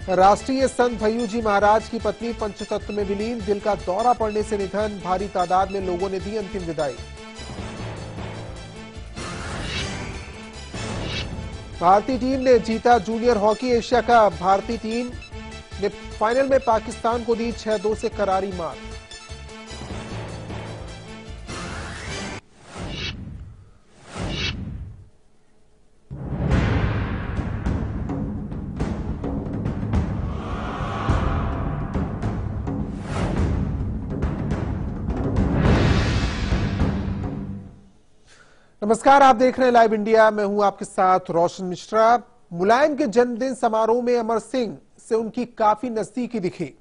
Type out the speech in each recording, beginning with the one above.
राष्ट्रीय संत भय्यू जी महाराज की पत्नी पंचतत्व में विलीन, दिल का दौरा पड़ने से निधन, भारी तादाद में लोगों ने दी अंतिम विदाई। भारतीय टीम ने जीता जूनियर हॉकी एशिया कप, भारतीय टीम ने फाइनल में पाकिस्तान को दी 6-2 से करारी मात। नमस्कार, आप देख रहे हैं लाइव इंडिया। मैं हूं आपके साथ रोशन मिश्रा। मुलायम के जन्मदिन समारोह में अमर सिंह से उनकी काफी नजदीकी दिखी।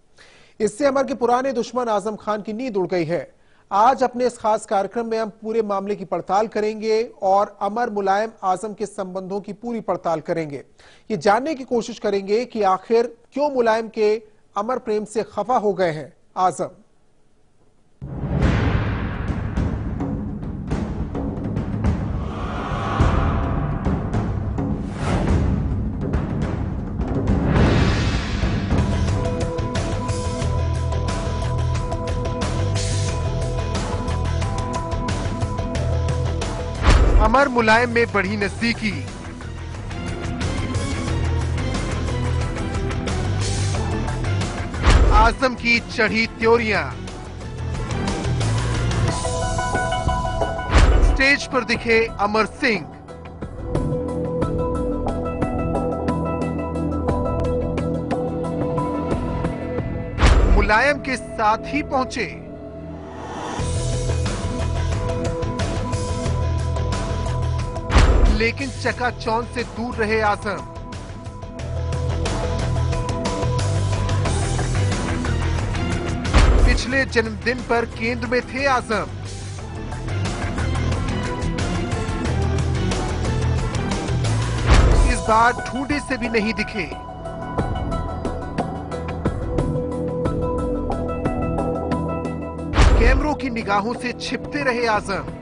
इससे अमर के पुराने दुश्मन आजम खान की नींद उड़ गई है। आज अपने इस खास कार्यक्रम में हम पूरे मामले की पड़ताल करेंगे और अमर मुलायम आजम के संबंधों की पूरी पड़ताल करेंगे। ये जानने की कोशिश करेंगे कि आखिर क्यों मुलायम के अमर प्रेम से खफा हो गए हैं आजम। अमर मुलायम में बढ़ी नजदीकी। आजम की चढ़ी त्योरियां। स्टेज पर दिखे अमर सिंह। मुलायम के साथ ही पहुंचे। लेकिन चकाचौंध से दूर रहे आजम। पिछले जन्मदिन पर केंद्र में थे आजम। इस बार ढूंढे से भी नहीं दिखे। कैमरों की निगाहों से छिपते रहे आजम।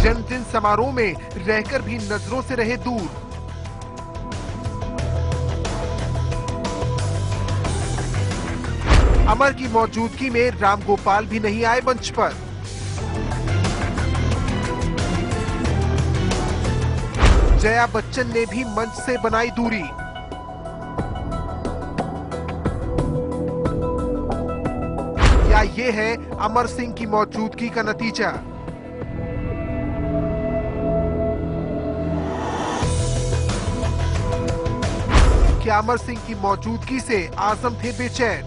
जन्मदिन समारोह में रहकर भी नजरों से रहे दूर। अमर की मौजूदगी में राम गोपाल भी नहीं आए मंच पर। जया बच्चन ने भी मंच से बनाई दूरी। या ये है अमर सिंह की मौजूदगी का नतीजा। क्या अमर सिंह की मौजूदगी से आजम थे बेचैन?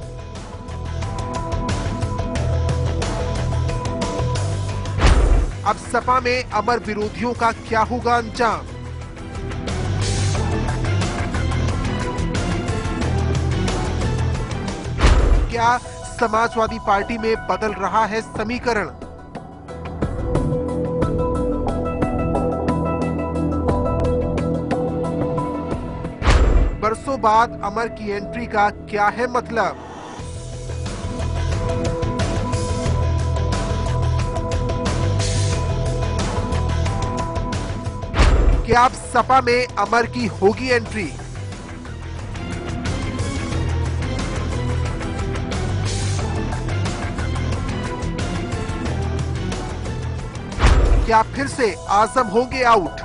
अब सपा में अमर विरोधियों का क्या होगा अंजाम? क्या समाजवादी पार्टी में बदल रहा है समीकरण? बरसों बाद अमर की एंट्री का क्या है मतलब? क्या अब सपा में अमर की होगी एंट्री? क्या फिर से आजम होंगे आउट?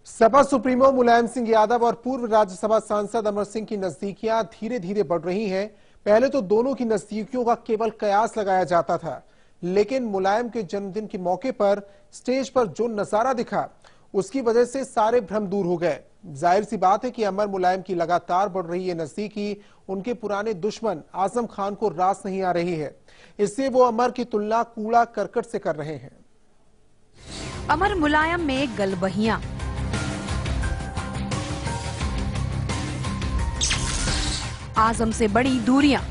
सपा सुप्रीमो मुलायम सिंह यादव और पूर्व राज्यसभा सांसद अमर सिंह की नजदीकियां धीरे धीरे बढ़ रही हैं। पहले तो दोनों की नजदीकियों का केवल कयास लगाया जाता था, लेकिन मुलायम के जन्मदिन के मौके पर स्टेज पर जो नजारा दिखा, उसकी वजह से सारे भ्रम दूर हो गए। जाहिर सी बात है कि अमर मुलायम की लगातार बढ़ रही है नजदीकी उनके पुराने दुश्मन आजम खान को रास नहीं आ रही है। इससे वो अमर की तुलना कूड़ा करकट से कर रहे हैं। अमर मुलायम में गलबहियां, आजम से बड़ी दूरियां।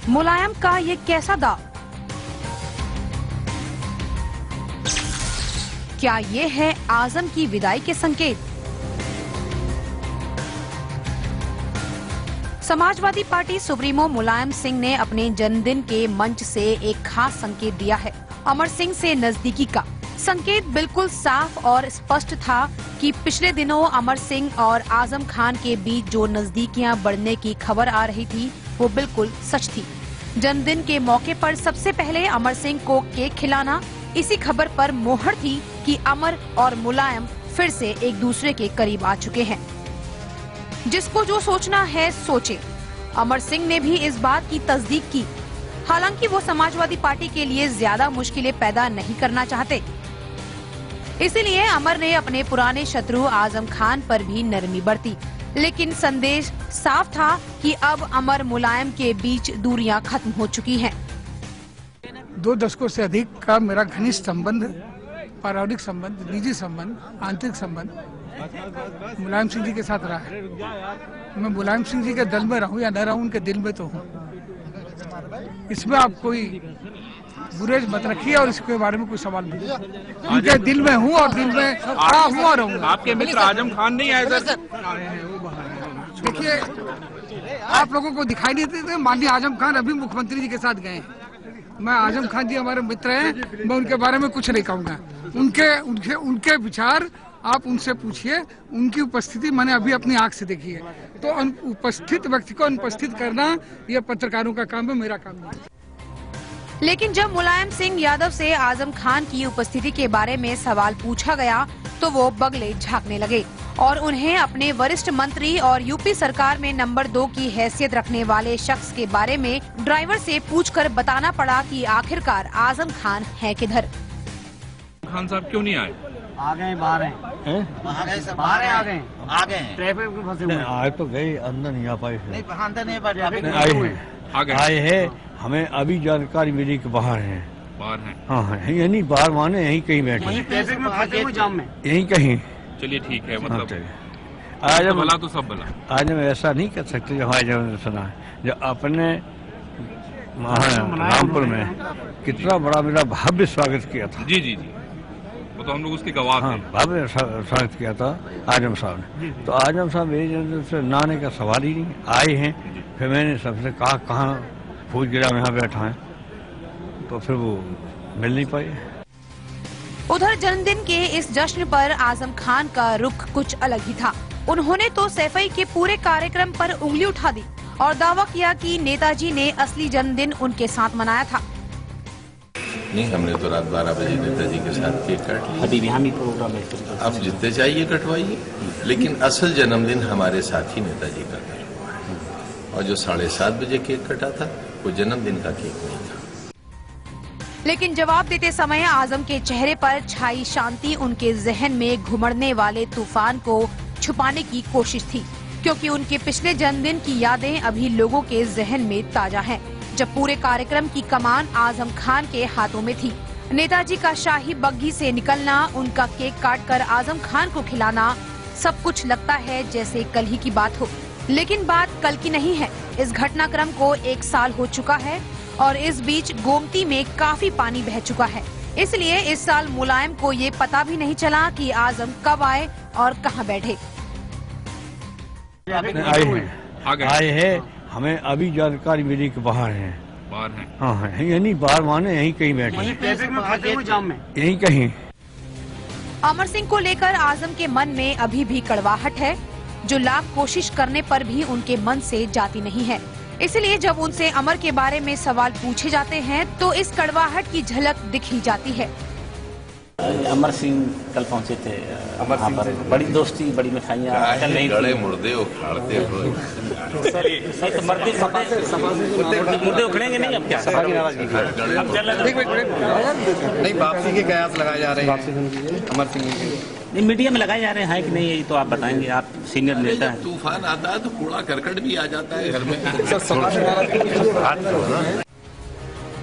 मुलायम का ये कैसा दाव? क्या ये है आजम की विदाई के संकेत? समाजवादी पार्टी सुप्रीमो मुलायम सिंह ने अपने जन्मदिन के मंच से एक खास संकेत दिया है, अमर सिंह से नजदीकी का। संकेत बिल्कुल साफ और स्पष्ट था कि पिछले दिनों अमर सिंह और आजम खान के बीच जो नजदीकियां बढ़ने की खबर आ रही थी वो बिल्कुल सच थी। जन्मदिन के मौके पर सबसे पहले अमर सिंह को केक खिलाना, इसी खबर पर मोहर थी कि अमर और मुलायम फिर से एक दूसरे के करीब आ चुके हैं। जिसको जो सोचना है सोचे। अमर सिंह ने भी इस बात की तस्दीक की। हालांकि वो समाजवादी पार्टी के लिए ज्यादा मुश्किलें पैदा नहीं करना चाहते, इसीलिए अमर ने अपने पुराने शत्रु आजम खान पर भी नरमी बरती। लेकिन संदेश साफ था कि अब अमर मुलायम के बीच दूरियां खत्म हो चुकी हैं। 2 दशकों से अधिक का मेरा घनिष्ठ संबंध, पारिवारिक संबंध, निजी संबंध, आंतरिक संबंध मुलायम सिंह जी के साथ रहा है। मैं मुलायम सिंह जी के दिल में रहूं या न रहूं, उनके दिल में तो हूं। इसमें आप कोई बुरेज मत रखिए और इसके बारे में कोई सवाल नहीं। उनके दिल में हूं और दिल में हुआ रहूंगा। आपके मित्र आजम खान नहीं आए सर? देखिए, आप लोगों को दिखाई नहीं देते। माननीय आजम खान अभी मुख्यमंत्री जी के साथ गए हैं। मैं आजम खान जी हमारे मित्र हैं, मैं उनके बारे में कुछ नहीं कहूँगा। उनके विचार आप उनसे पूछिए। उनकी उपस्थिति मैंने अभी अपनी आंख से देखी है। तो उपस्थित व्यक्ति को अनुपस्थित करना यह पत्रकारों का काम है, मेरा काम नहीं। लेकिन जब मुलायम सिंह यादव से आजम खान की उपस्थिति के बारे में सवाल पूछा गया तो वो बगले झांकने लगे और उन्हें अपने वरिष्ठ मंत्री और यूपी सरकार में नंबर 2 की हैसियत रखने वाले शख्स के बारे में ड्राइवर से पूछकर बताना पड़ा कि आखिरकार आजम खान है किधर। खान साहब क्यों नहीं आए? आ गए, बाहर हैं। आ गए ट्रैफिक में फंसे हुए। आए तो गए, अंदर नहीं आ पाए। नहीं, अंदर नहीं आए हैं। हमें अभी जानकारी मिली कि बाहर हैं। बाहर हैं? हाँ, यानी बाहर माने यहीं कहीं बैठे, ट्रैफिक में फंसे हुए, जाम में यहीं कहीं। चलिए ठीक है, मतलब आज हम भला तो सब भला। आज हम ऐसा नहीं कर सकते जो हमारे जब सुना है। जो अपने रामपुर में कितना बड़ा मेरा भव्य स्वागत किया था। जी जी जी, वो तो हम लोग उसके गवाह थे। भव्य स्वागत किया था आजम साहब ने। तो आजम साहब मेरी जनता से ना आने का सवाल ही नहीं। आए हैं, फिर मैंने सबसे कहा कहाँ फूट गिरा में यहाँ बैठा है, तो फिर वो मिल नहीं पाए। उधर जन्मदिन के इस जश्न पर आजम खान का रुख कुछ अलग ही था। उन्होंने तो सैफई के पूरे कार्यक्रम पर उंगली उठा दी और दावा किया कि नेताजी ने असली जन्मदिन उनके साथ मनाया था। नहीं, हमने तो रात 12 बजे नेताजी के साथ केक काट लिया। अभी यहाँ भी प्रोग्राम है। आप जितने चाहिए कटवाइए, लेकिन असल जन्मदिन हमारे साथ ही नेताजी का हुआ है। और जो 7:30 बजे केक कटा था वो जन्मदिन का केक नहीं था। लेकिन जवाब देते समय आजम के चेहरे पर छाई शांति उनके जहन में घुमड़ने वाले तूफान को छुपाने की कोशिश थी, क्योंकि उनके पिछले जन्मदिन की यादें अभी लोगों के जहन में ताजा हैं, जब पूरे कार्यक्रम की कमान आजम खान के हाथों में थी। नेताजी का शाही बग्घी से निकलना, उनका केक काटकर आजम खान को खिलाना, सब कुछ लगता है जैसे कल ही की बात हो। लेकिन बात कल की नहीं है। इस घटनाक्रम को 1 साल हो चुका है और इस बीच गोमती में काफी पानी बह चुका है। इसलिए इस साल मुलायम को ये पता भी नहीं चला कि आजम कब आए और कहां बैठे। आए हैं, हमें अभी जानकारी मिली कि बाहर हैं। बाहर हैं? हाँ, यानी बाहर माने यहीं कहीं बैठे, ट्रैफिक में फंसे हुए, जाम में यहीं कहीं। अमर सिंह को लेकर आजम के मन में अभी भी कड़वाहट है, जो लाख कोशिश करने पर भी उनके मन से जाती नहीं है। इसलिए जब उनसे अमर के बारे में सवाल पूछे जाते हैं तो इस कड़वाहट की झलक दिख ही जाती है। अमर सिंह कल पहुंचे थे वहाँ पर, बड़ी दोस्ती, बड़ी मिठाइयाँ चल रही थी। गड़े मुर्दे उखाड़ते हुए मुर्दे उखड़ेंगे नहीं, अब क्या नहीं, वापसी के कयास लगाए जा रहे हैं अमर सिंह के। नहीं, मीडिया में लगाए जा रहे हैं कि नहीं, ये तो आप बताएंगे, आप सीनियर नेता हैं। तूफान आता है तो कूड़ा करकट भी आ जाता है घर में।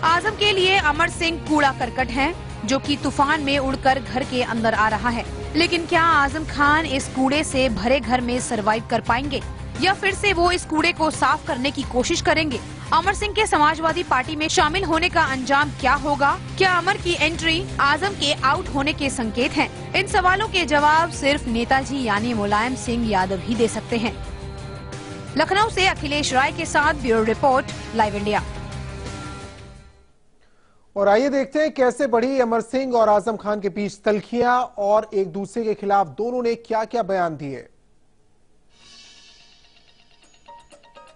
आजम के लिए अमर सिंह कूड़ा करकट हैं, जो कि तूफान में उड़कर घर के अंदर आ रहा है। लेकिन क्या आजम खान इस कूड़े से भरे घर में सरवाइव कर पाएंगे या फिर से वो इस कूड़े को साफ करने की कोशिश करेंगे? अमर सिंह के समाजवादी पार्टी में शामिल होने का अंजाम क्या होगा? क्या अमर की एंट्री आजम के आउट होने के संकेत हैं? इन सवालों के जवाब सिर्फ नेताजी यानी मुलायम सिंह यादव ही दे सकते हैं। लखनऊ से अखिलेश राय के साथ ब्यूरो रिपोर्ट, लाइव इंडिया। और आइए देखते हैं कैसे बढ़ी अमर सिंह और आजम खान के बीच तल्खियां और एक दूसरे के खिलाफ दोनों ने क्या क्या बयान दिए।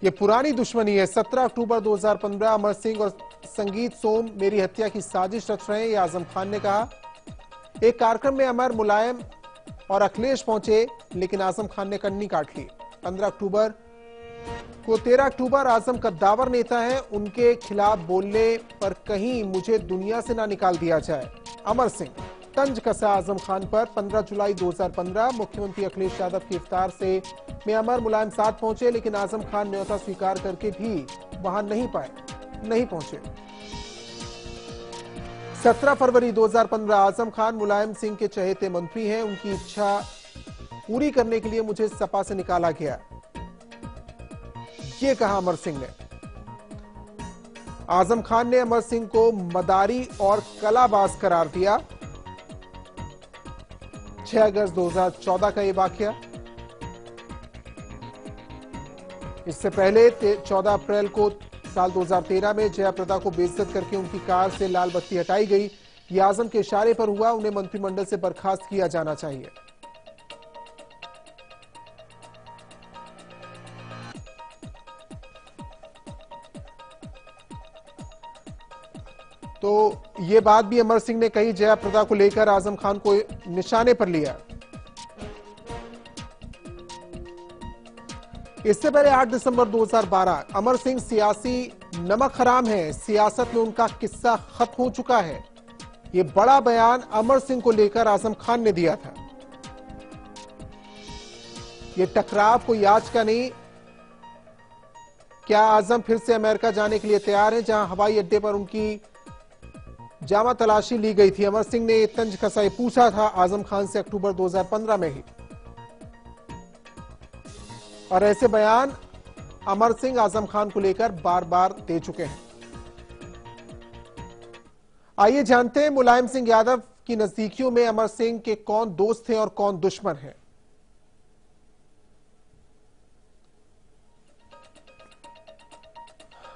ये पुरानी दुश्मनी है। 17 अक्टूबर 2015 अमर सिंह और संगीत सोम मेरी हत्या की साजिश रच रहे हैं, ये आजम खान ने कहा। एक कार्यक्रम में अमर, मुलायम और अखिलेश पहुंचे, लेकिन आजम खान ने कन्नी काट ली। 15 अक्टूबर को 13 अक्टूबर आजम कद्दावर नेता है, उनके खिलाफ बोलने पर कहीं मुझे दुनिया से ना निकाल दिया जाए। अमर सिंह तंज कसा आजम खान पर। 15 जुलाई 2015 मुख्यमंत्री अखिलेश यादव की इफ्तार से में अमर, मुलायम साथ पहुंचे, लेकिन आजम खान न्योता स्वीकार करके भी वहां नहीं पहुंचे। 17 फरवरी 2015 आजम खान मुलायम सिंह के चहेते मंत्री हैं, उनकी इच्छा पूरी करने के लिए मुझे सपा से निकाला गया, ये कहा अमर सिंह ने। आजम खान ने अमर सिंह को मदारी और कलाबाज करार दिया। 6 अगस्त 2014 का यह वाकया। इससे पहले 14 अप्रैल को साल 2013 में जयाप्रदा को बेइज्जत करके उनकी कार से लाल बत्ती हटाई गई। यह आजम के इशारे पर हुआ, उन्हें मंत्रिमंडल से बर्खास्त किया जाना चाहिए। तो ये बात भी अमर सिंह ने कही, जयाप्रदा को लेकर आजम खान को निशाने पर लिया। इससे पहले 8 दिसंबर 2012 अमर सिंह सियासी नमक हराम है, सियासत में उनका किस्सा खत्म हो चुका है, ये बड़ा बयान अमर सिंह को लेकर आजम खान ने दिया था। ये टकराव कोई आज का नहीं। क्या आजम फिर से अमेरिका जाने के लिए तैयार हैं, जहां हवाई अड्डे पर उनकी जामा तलाशी ली गई थी। अमर सिंह ने तंज कसा पूछा था आजम खान से अक्टूबर 2015 में ही। और ऐसे बयान अमर सिंह आजम खान को लेकर बार बार दे चुके हैं। आइए जानते हैं मुलायम सिंह यादव की नजदीकियों में अमर सिंह के कौन दोस्त हैं और कौन दुश्मन हैं।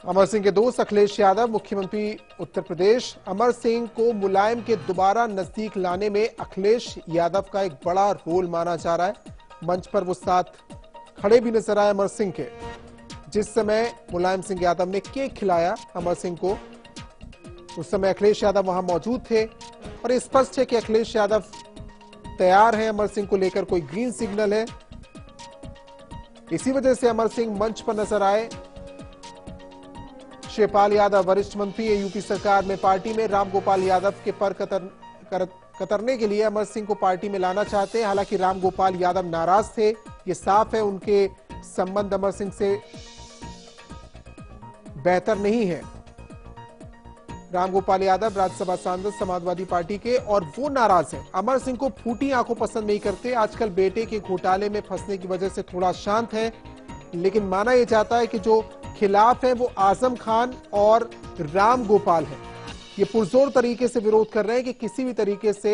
अमर सिंह के दोस्त अखिलेश यादव, मुख्यमंत्री उत्तर प्रदेश। अमर सिंह को मुलायम के दोबारा नजदीक लाने में अखिलेश यादव का एक बड़ा रोल माना जा रहा है। मंच पर वो साथ खड़े भी नजर आए अमर सिंह के। जिस समय मुलायम सिंह यादव ने केक खिलाया अमर सिंह को, उस समय अखिलेश यादव वहां मौजूद थे। और स्पष्ट है कि अखिलेश यादव तैयार हैं अमर सिंह को लेकर, कोई ग्रीन सिग्नल है। इसी वजह से अमर सिंह मंच पर नजर आए। शिवपाल यादव वरिष्ठ मंत्री है यूपी सरकार में, पार्टी में रामगोपाल यादव के पर कतरने के लिए अमर सिंह को पार्टी में लाना चाहते हैं। हालांकि रामगोपाल यादव नाराज थे, ये साफ है, उनके संबंध अमर सिंह से बेहतर नहीं है। रामगोपाल यादव राज्यसभा सांसद समाजवादी पार्टी के, और वो नाराज हैं। अमर सिंह को फूटी आंखों पसंद नहीं करते। आजकल बेटे के घोटाले में फंसने की वजह से थोड़ा शांत है, लेकिन माना यह जाता है कि जो खिलाफ है वो आजम खान और रामगोपाल है। ये पुरजोर तरीके से विरोध कर रहे हैं कि किसी भी तरीके से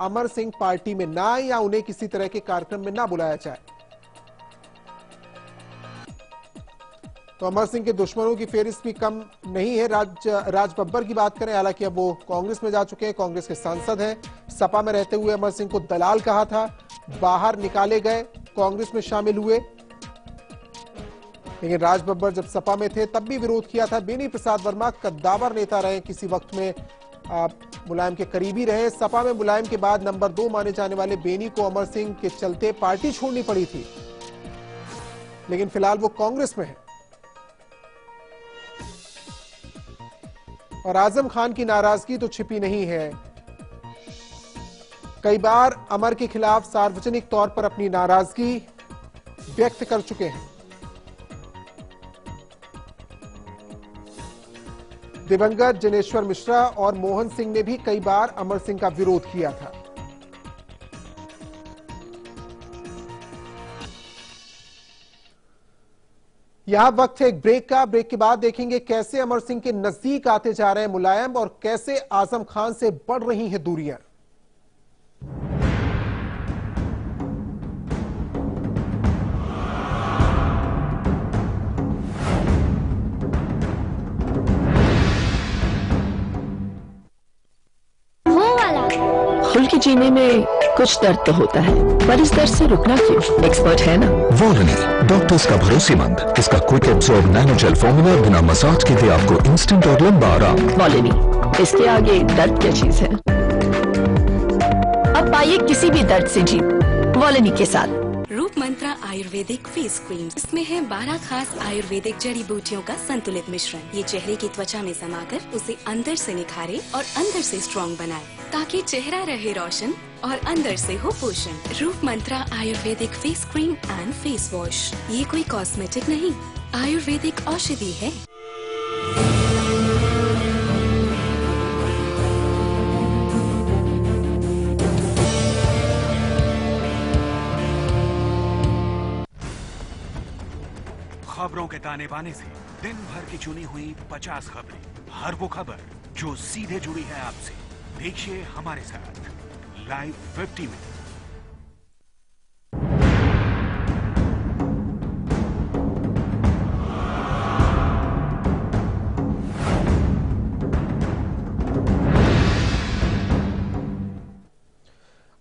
अमर सिंह पार्टी में ना आए या उन्हें किसी तरह के कार्यक्रम में ना बुलाया जाए। तो अमर सिंह के दुश्मनों की फेरिस्त भी कम नहीं है। राज बब्बर की बात करें, हालांकि अब वो कांग्रेस में जा चुके हैं, कांग्रेस के सांसद हैं। सपा में रहते हुए अमर सिंह को दलाल कहा था, बाहर निकाले गए, कांग्रेस में शामिल हुए। लेकिन राज बब्बर जब सपा में थे तब भी विरोध किया था। बेनी प्रसाद वर्मा कद्दावर नेता रहे, किसी वक्त में मुलायम के करीबी रहे। सपा में मुलायम के बाद नंबर 2 माने जाने वाले बेनी को अमर सिंह के चलते पार्टी छोड़नी पड़ी थी, लेकिन फिलहाल वो कांग्रेस में है। और आजम खान की नाराजगी तो छिपी नहीं है। कई बार अमर के खिलाफ सार्वजनिक तौर पर अपनी नाराजगी व्यक्त कर चुके हैं। दिवंगत जनेश्वर मिश्रा और मोहन सिंह ने भी कई बार अमर सिंह का विरोध किया था। यहां वक्त है एक ब्रेक का। ब्रेक के बाद देखेंगे कैसे अमर सिंह के नजदीक आते जा रहे हैं मुलायम और कैसे आजम खान से बढ़ रही हैं दूरियां। खुल के जीने में कुछ दर्द तो होता है, पर इस दर्द से रुकना क्यों? एक्सपर्ट है ना वोलिनी, डॉक्टर्स का भरोसेमंद। इसका क्विक एब्जॉर्ब नैनोजेल फॉर्मूला बिना मसाज के दे आपको इंस्टेंट और लंबा आराम। वोलिनी, इसके आगे दर्द क्या चीज है? अब पाइए किसी भी दर्द से जीत वोलिनी के साथ। रूप मंत्रा आयुर्वेदिक फेस क्रीम, इसमें है 12 खास आयुर्वेदिक जड़ी बूटियों का संतुलित मिश्रण। ये चेहरे की त्वचा में समाकर उसे अंदर से निखारे और अंदर से स्ट्रॉन्ग बनाए, ताकि चेहरा रहे रोशन और अंदर से हो पोषण। Roop Mantra ayurvedic face cream and face wash, ये कोई कॉस्मेटिक नहीं, आयुर्वेदिक औषधि है। खबरों के ताने बाने से दिन भर की चुनी हुई 50 खबरें, हर वो खबर जो सीधे जुड़ी है आपसे। देखिए हमारे साथ लाइव 50 में।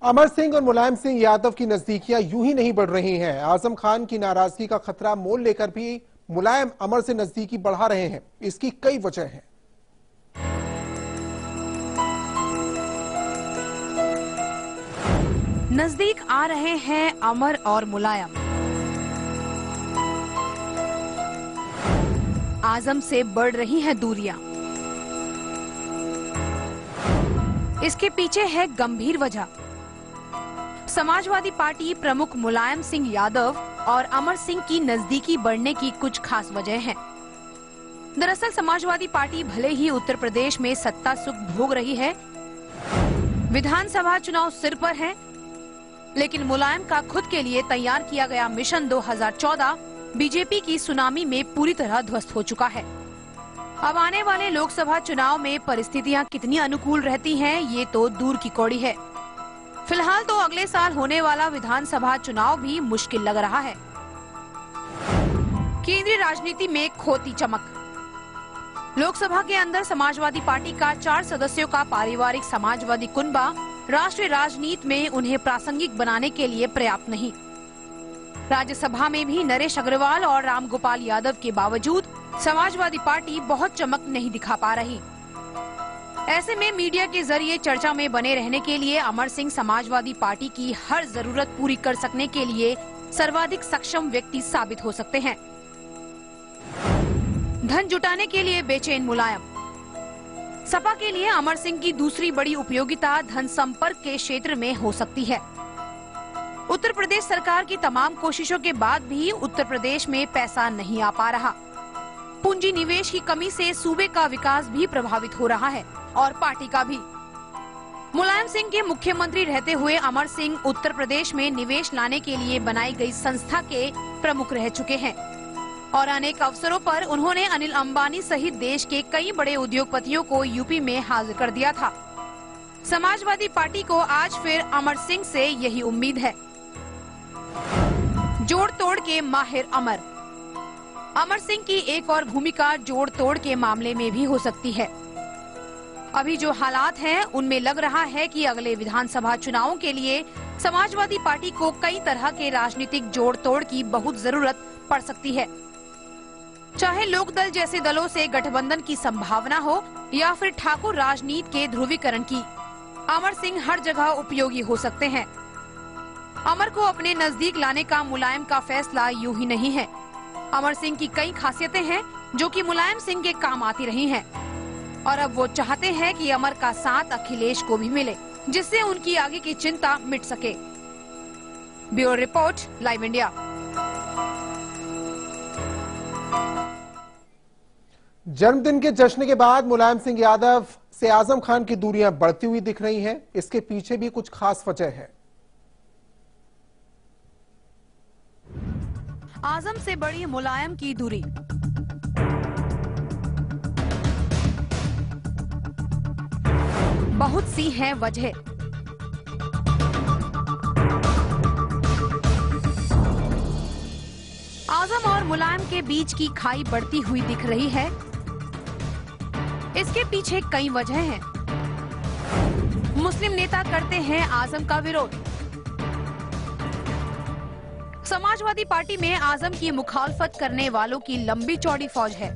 अमर सिंह और मुलायम सिंह यादव की नजदीकियां यूं ही नहीं बढ़ रही हैं। आजम खान की नाराजगी का खतरा मोल लेकर भी मुलायम अमर से नजदीकी बढ़ा रहे हैं। इसकी कई वजह हैं। नजदीक आ रहे हैं अमर और मुलायम। आजम से बढ़ रही हैं दूरियां। इसके पीछे है गंभीर वजह। समाजवादी पार्टी प्रमुख मुलायम सिंह यादव और अमर सिंह की नजदीकी बढ़ने की कुछ खास वजह हैं। दरअसल समाजवादी पार्टी भले ही उत्तर प्रदेश में सत्ता सुख भोग रही है, विधानसभा चुनाव सिर पर है, लेकिन मुलायम का खुद के लिए तैयार किया गया मिशन 2014 बीजेपी की सुनामी में पूरी तरह ध्वस्त हो चुका है। अब आने वाले लोकसभा चुनाव में परिस्थितियां कितनी अनुकूल रहती हैं, ये तो दूर की कौड़ी है। फिलहाल तो अगले साल होने वाला विधानसभा चुनाव भी मुश्किल लग रहा है। केंद्रीय राजनीति में खोती चमक। लोकसभा के अंदर समाजवादी पार्टी का 4 सदस्यों का पारिवारिक समाजवादी कुनबा राष्ट्रीय राजनीति में उन्हें प्रासंगिक बनाने के लिए पर्याप्त नहीं। राज्यसभा में भी नरेश अग्रवाल और रामगोपाल यादव के बावजूद समाजवादी पार्टी बहुत चमक नहीं दिखा पा रही। ऐसे में मीडिया के जरिए चर्चा में बने रहने के लिए अमर सिंह समाजवादी पार्टी की हर जरूरत पूरी कर सकने के लिए सर्वाधिक सक्षम व्यक्ति साबित हो सकते हैं। धन जुटाने के लिए बेचैन मुलायम। सपा के लिए अमर सिंह की दूसरी बड़ी उपयोगिता धन संपर्क के क्षेत्र में हो सकती है। उत्तर प्रदेश सरकार की तमाम कोशिशों के बाद भी उत्तर प्रदेश में पैसा नहीं आ पा रहा। पूंजी निवेश की कमी से सूबे का विकास भी प्रभावित हो रहा है और पार्टी का भी। मुलायम सिंह के मुख्यमंत्री रहते हुए अमर सिंह उत्तर प्रदेश में निवेश लाने के लिए बनाई गई संस्था के प्रमुख रह चुके हैं और अनेक अवसरों पर उन्होंने अनिल अंबानी सहित देश के कई बड़े उद्योगपतियों को यूपी में हाजिर कर दिया था। समाजवादी पार्टी को आज फिर अमर सिंह से यही उम्मीद है। जोड़ तोड़ के माहिर अमर। अमर सिंह की एक और भूमिका जोड़ तोड़ के मामले में भी हो सकती है। अभी जो हालात हैं उनमें लग रहा है कि अगले विधानसभा चुनावों के लिए समाजवादी पार्टी को कई तरह के राजनीतिक जोड़ तोड़ की बहुत जरूरत पड़ सकती है। चाहे लोकदल जैसे दलों से गठबंधन की संभावना हो या फिर ठाकुर राजनीति के ध्रुवीकरण की, अमर सिंह हर जगह उपयोगी हो सकते हैं। अमर को अपने नजदीक लाने का मुलायम का फैसला यूं ही नहीं है। अमर सिंह की कई खासियतें हैं जो कि मुलायम सिंह के काम आती रही हैं और अब वो चाहते हैं कि अमर का साथ अखिलेश को भी मिले, जिससे उनकी आगे की चिंता मिट सके। Bureau report, live India. जन्मदिन के जश्न के बाद मुलायम सिंह यादव से आजम खान की दूरियां बढ़ती हुई दिख रही हैं। इसके पीछे भी कुछ खास वजह है। आजम से बड़ी मुलायम की दूरी। बहुत सी हैं वजह। आजम और मुलायम के बीच की खाई बढ़ती हुई दिख रही है। इसके पीछे कई वजह हैं। मुस्लिम नेता करते हैं आजम का विरोध। समाजवादी पार्टी में आजम की मुखालफत करने वालों की लंबी चौड़ी फौज है।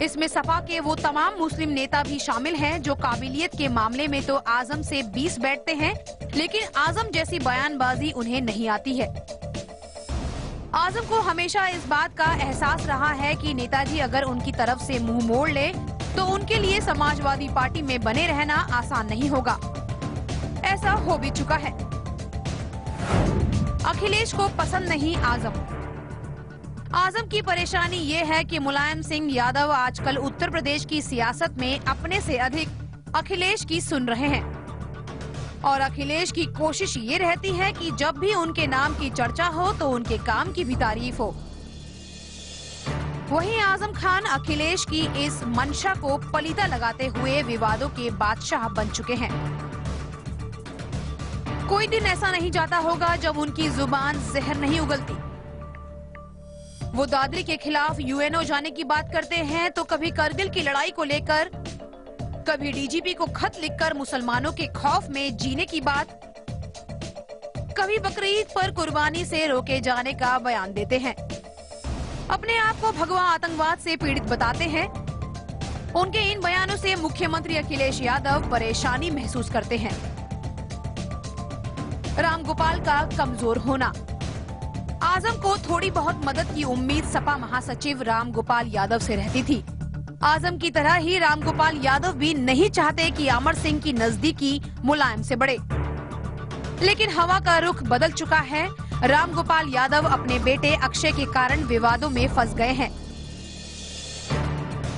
इसमें सपा के वो तमाम मुस्लिम नेता भी शामिल हैं जो काबिलियत के मामले में तो आजम से 20 बैठते हैं, लेकिन आजम जैसी बयानबाजी उन्हें नहीं आती है। आजम को हमेशा इस बात का एहसास रहा है कि नेताजी अगर उनकी तरफ से मुंह मोड़ ले तो उनके लिए समाजवादी पार्टी में बने रहना आसान नहीं होगा। ऐसा हो भी चुका है। अखिलेश को पसंद नहीं आजम। आजम की परेशानी ये है कि मुलायम सिंह यादव आजकल उत्तर प्रदेश की सियासत में अपने से अधिक अखिलेश की सुन रहे हैं और अखिलेश की कोशिश ये रहती है कि जब भी उनके नाम की चर्चा हो तो उनके काम की भी तारीफ हो। वहीं आजम खान अखिलेश की इस मंशा को पलीता लगाते हुए विवादों के बादशाह बन चुके हैं। कोई दिन ऐसा नहीं जाता होगा जब उनकी जुबान जहर नहीं उगलती। वो दादरी के खिलाफ यूएनओ जाने की बात करते हैं तो कभी करगिल की लड़ाई को लेकर, कभी डीजीपी को खत लिखकर मुसलमानों के खौफ में जीने की बात, कभी बकरीद पर कुर्बानी से रोके जाने का बयान देते हैं। अपने आप को भगवा आतंकवाद से पीड़ित बताते हैं। उनके इन बयानों से मुख्यमंत्री अखिलेश यादव परेशानी महसूस करते हैं। रामगोपाल का कमजोर होना। आजम को थोड़ी बहुत मदद की उम्मीद सपा महासचिव रामगोपाल यादव से रहती थी। आजम की तरह ही रामगोपाल यादव भी नहीं चाहते कि अमर सिंह की नजदीकी मुलायम से बढ़े, लेकिन हवा का रुख बदल चुका है। रामगोपाल यादव अपने बेटे अक्षय के कारण विवादों में फंस गए हैं।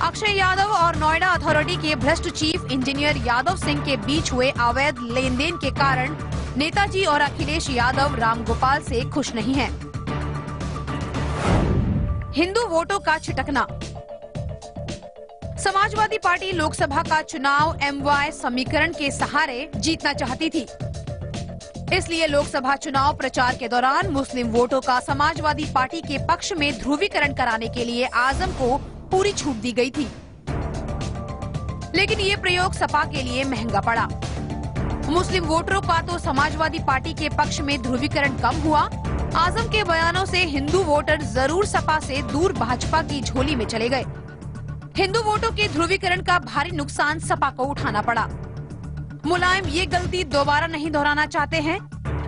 अक्षय यादव और नोएडा अथॉरिटी के भ्रष्ट चीफ इंजीनियर यादव सिंह के बीच हुए अवैध लेन देन के कारण नेताजी और अखिलेश यादव रामगोपाल से खुश नहीं हैं। हिंदू वोटों का छिटकना। समाजवादी पार्टी लोकसभा का चुनाव MY समीकरण के सहारे जीतना चाहती थी। इसलिए लोकसभा चुनाव प्रचार के दौरान मुस्लिम वोटों का समाजवादी पार्टी के पक्ष में ध्रुवीकरण कराने के लिए आजम को पूरी छूट दी गई थी। लेकिन ये प्रयोग सपा के लिए महंगा पड़ा। मुस्लिम वोटरों का तो समाजवादी पार्टी के पक्ष में ध्रुवीकरण कम हुआ। आजम के बयानों से हिंदू वोटर जरूर सपा से दूर भाजपा की झोली में चले गए। हिंदू वोटों के ध्रुवीकरण का भारी नुकसान सपा को उठाना पड़ा। मुलायम ये गलती दोबारा नहीं दोहराना चाहते हैं।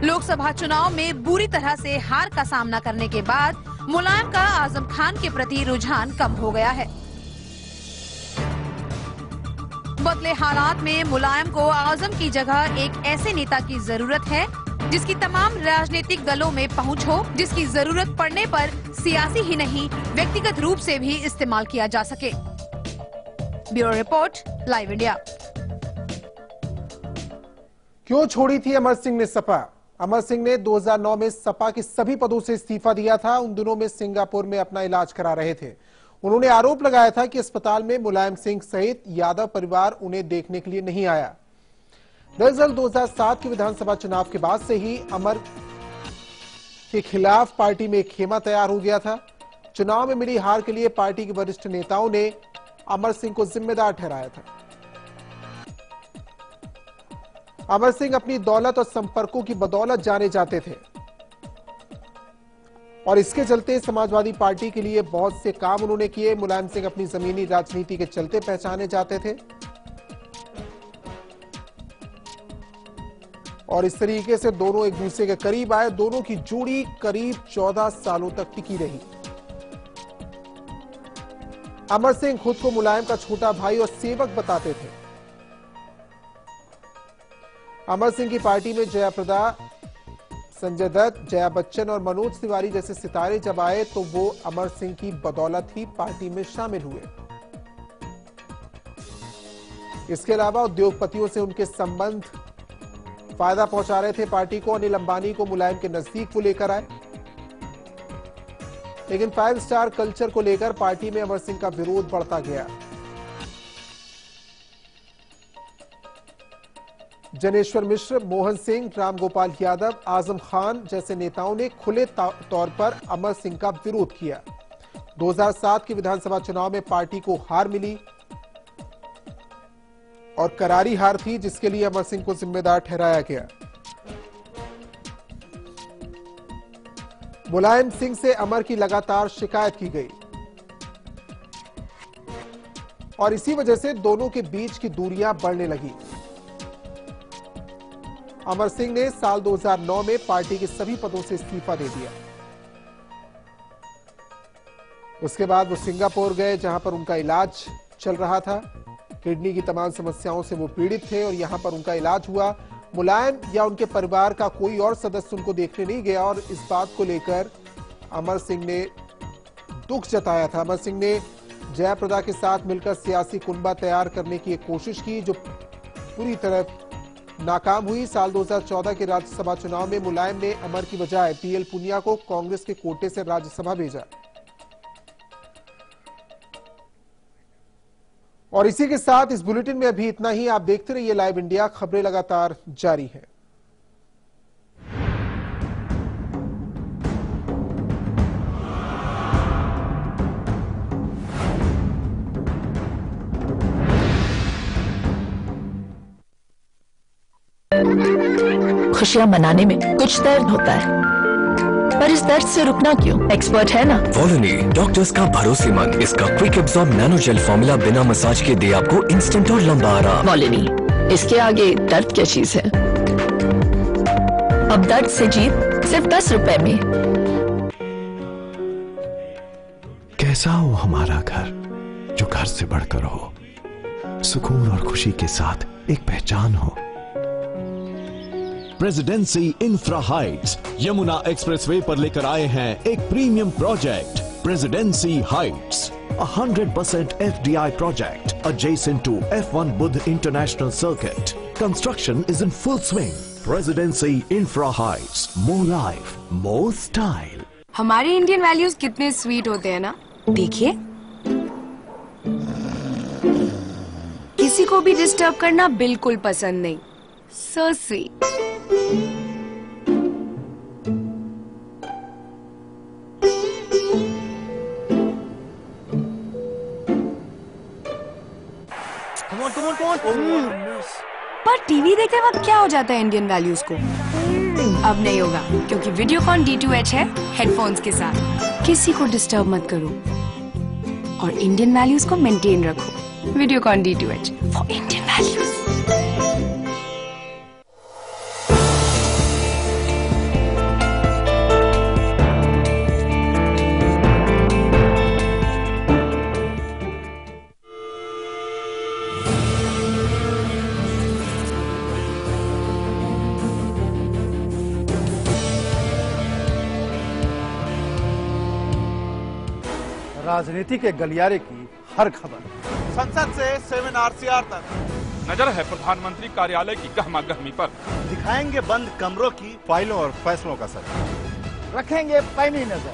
लोकसभा चुनाव में बुरी तरह से हार का सामना करने के बाद मुलायम का आजम खान के प्रति रुझान कम हो गया है। बदले हालात में मुलायम को आजम की जगह एक ऐसे नेता की जरूरत है जिसकी तमाम राजनीतिक दलों में पहुंच हो, जिसकी जरूरत पड़ने पर सियासी ही नहीं व्यक्तिगत रूप से भी इस्तेमाल किया जा सके। Bureau report, live India. क्यों छोड़ी थी अमर सिंह ने सपा? अमर सिंह ने 2009 में सपा के सभी पदों से इस्तीफा दिया था। उन दिनों में सिंगापुर में अपना इलाज करा रहे थे। उन्होंने आरोप लगाया था कि अस्पताल में मुलायम सिंह सहित यादव परिवार उन्हें देखने के लिए नहीं आया। दरअसल 2007 के विधानसभा चुनाव के बाद से ही अमर के खिलाफ पार्टी में एक खेमा तैयार हो गया था। चुनाव में मिली हार के लिए पार्टी के वरिष्ठ नेताओं ने अमर सिंह को जिम्मेदार ठहराया था। अमर सिंह अपनी दौलत और संपर्कों की बदौलत जाने जाते थे और इसके चलते समाजवादी पार्टी के लिए बहुत से काम उन्होंने किए। मुलायम सिंह अपनी जमीनी राजनीति के चलते पहचाने जाते थे और इस तरीके से दोनों एक दूसरे के करीब आए। दोनों की जोड़ी करीब 14 सालों तक टिकी रही। अमर सिंह खुद को मुलायम का छोटा भाई और सेवक बताते थे। अमर सिंह की पार्टी में जयाप्रदा, संजय दत्त, जया बच्चन और मनोज तिवारी जैसे सितारे जब आए तो वो अमर सिंह की बदौलत ही पार्टी में शामिल हुए। इसके अलावा उद्योगपतियों से उनके संबंध फायदा पहुंचा रहे थे पार्टी को। अनिल अंबानी को मुलायम के नजदीक वो लेकर आए, लेकिन 5 स्टार कल्चर को लेकर पार्टी में अमर सिंह का विरोध बढ़ता गया। जनेश्वर मिश्र, मोहन सिंह, रामगोपाल यादव, आजम खान जैसे नेताओं ने खुले तौर पर अमर सिंह का विरोध किया। 2007 के विधानसभा चुनाव में पार्टी को हार मिली और करारी हार थी, जिसके लिए अमर सिंह को जिम्मेदार ठहराया गया। मुलायम सिंह से अमर की लगातार शिकायत की गई और इसी वजह से दोनों के बीच की दूरियां बढ़ने लगी। अमर सिंह ने साल 2009 में पार्टी के सभी पदों से इस्तीफा दे दिया। उसके बाद वो सिंगापुर गए, जहां पर उनका इलाज चल रहा था। किडनी की तमाम समस्याओं से वो पीड़ित थे और यहां पर उनका इलाज हुआ। मुलायम या उनके परिवार का कोई और सदस्य उनको देखने नहीं गया और इस बात को लेकर अमर सिंह ने दुख जताया था। अमर सिंह ने जयाप्रदा के साथ मिलकर सियासी कुनबा तैयार करने की एक कोशिश की, जो पूरी तरह नाकाम हुई। साल 2014 के राज्यसभा चुनाव में मुलायम ने अमर की बजाय पीएल पुनिया को कांग्रेस के कोटे से राज्यसभा भेजा। और इसी के साथ इस बुलेटिन में अभी इतना ही। आप देखते रहिए लाइव इंडिया, खबरें लगातार जारी हैं। खुशियां मनाने में कुछ दर्द होता है, पर इस दर्द से रुकना क्यों? एक्सपर्ट है ना वॉलनी, डॉक्टर्स का भरोसेमंद। इसका quick absorb nano gel formula बिना मसाज के दे आपको इंस्टेंट और लंबा आराम। वॉलनी, इसके आगे दर्द क्या चीज है? अब दर्द से जीत सिर्फ 10 रुपए में। कैसा हो हमारा घर, जो घर से बढ़कर हो, सुकून और खुशी के साथ एक पहचान हो। Presidency infra Heights Yamuna expressway पर लेकर आए हैं एक premium project, presidency Heights, 100% FDI project adjacent to F1 Budh International Circuit. Construction is in full swing. Presidency Infra Heights, more life, more style. हमारे इंडियन वैल्यूज कितने स्वीट होते हैं ना। देखिए, किसी को भी डिस्टर्ब करना बिल्कुल पसंद नहीं। So sweet. पर टीवी देखते वक्त क्या हो जाता है इंडियन वैल्यूज को? अब नहीं होगा, क्योंकि वीडियोकॉन D2H है हेडफोन्स के साथ। किसी को डिस्टर्ब मत करो और इंडियन वैल्यूज को मेंटेन रखो। Videocon D2H for Indian values. राजनीति के गलियारे की हर खबर, संसद से 7 RCR तक। नजर है प्रधानमंत्री कार्यालय की गहमा गहमी पर। दिखाएंगे बंद कमरों की फाइलों और फैसलों का सच। रखेंगे पैनी नजर,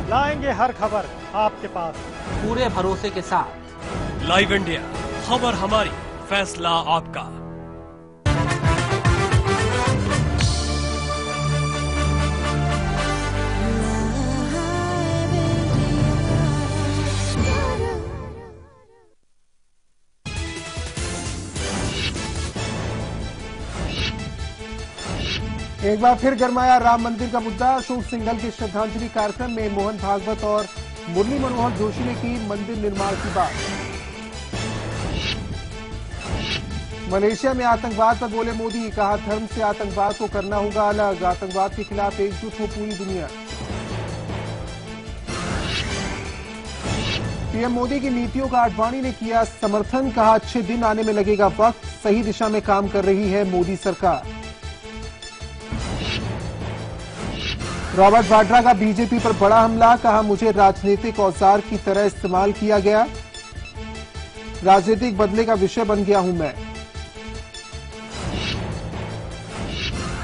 लाएंगे हर खबर आपके पास पूरे भरोसे के साथ। लाइव इंडिया, खबर हमारी, फैसला आपका। एक बार फिर गरमाया राम मंदिर का मुद्दा। अशोक सिंघल के श्रद्धांजलि कार्यक्रम में मोहन भागवत और मुरली मनोहर जोशी ने की मंदिर निर्माण की बात। मलेशिया में आतंकवाद पर बोले मोदी, कहा धर्म से आतंकवाद को करना होगा अलग, आतंकवाद के खिलाफ एकजुट हो पूरी दुनिया। पीएम मोदी की नीतियों का आडवाणी ने किया समर्थन, कहा अच्छे दिन आने में लगेगा वक्त, सही दिशा में काम कर रही है मोदी सरकार। रॉबर्ट वाड्रा का बीजेपी पर बड़ा हमला, कहा मुझे राजनीतिक औजार की तरह इस्तेमाल किया गया, राजनीतिक बदले का विषय बन गया हूं मैं।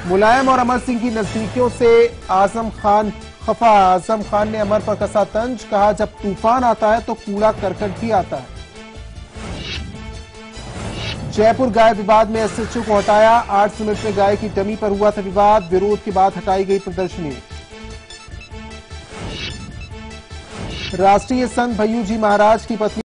मुलायम और अमर सिंह की नजदीकियों से आजम खान खफा। आजम खान ने अमर पर कसा तंज, कहा जब तूफान आता है तो कूड़ा करकट भी आता है। जयपुर गाय विवाद में एसएचओ को हटाया, 8 सीमेंट में गाय की डमी पर हुआ था विवाद, विरोध के बाद हटाई गई प्रदर्शनी। राष्ट्रीय संत भय्यू जी महाराज की पत्नी